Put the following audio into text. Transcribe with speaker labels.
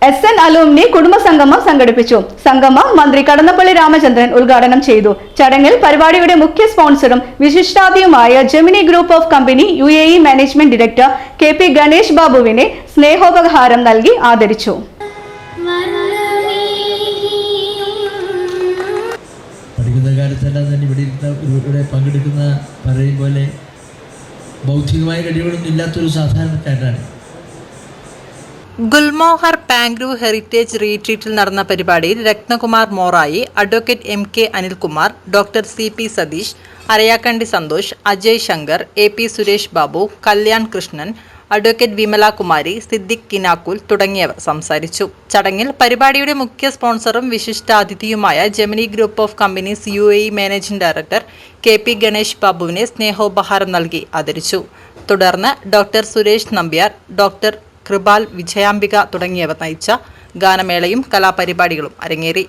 Speaker 1: SN അലൂമിനി കുടുംബ സംഗമം സംഘടിപ്പിച്ചു. സംഗമം മന്ത്രി കടന്നപ്പള്ളി രാമചന്ദ്രൻ ഉദ്ഘാടനം ചെയ്തു. ചടങ്ങിൽ പരിപാടിയുടെ മുഖ്യ സ്പോൺസറും വിശിഷ്ടാതിഥിയുമായ Gemini group of company UAE management director KP Ganesh ബാബുവിനെ സ്നേഹോപഹാരം നൽകി ആദരിച്ചു.
Speaker 2: പഠിക്കുന്ന കാലത്തെല്ലാം തന്നെ ഇവിടെ പങ്കെടുക്കുന്ന പറയും പോലെ ബൗദ്ധികമായ കഴിവുകളൊന്നും ഇല്ലാത്തൊരു സാധാരണക്കാരനാണ്.
Speaker 3: ഗുൽമോഹർ പാംഗ്രൂ ഹെറിറ്റേജ് റീട്രീറ്റിൽ നടന്ന പരിപാടിയിൽ Ratnakumar Morayi, advocate MK Anilkumar, doctor CP Satheesh, Arayakkandi Santhosh, Ajay Shankar, AP Suresh Babu, Kalyan Krishnan, advocate Vimala Kumari, Siddique Kinakkul തുടങ്ങിയവർ സംസാരിച്ചു. ചടങ്ങിൽ പരിപാടിയുടെ മുഖ്യ സ്പോൺസറും വിശിഷ്ടാതിഥിയുമായ Gemini group of companies UAE managing director KP Ganesh ബാബുവിനെ സ്നേഹോപഹാരം നൽകി ആദരിച്ചു. തുടർന്ന് ഡോക്ടർ സുരേഷ് നമ്പ്യാർ, ഡോക്ടർ കൃപാൽ വിജയാംബിക തുടങ്ങിയവർ നയിച്ച ഗാനമേളയും കലാപരിപാടികളും അരങ്ങേറി.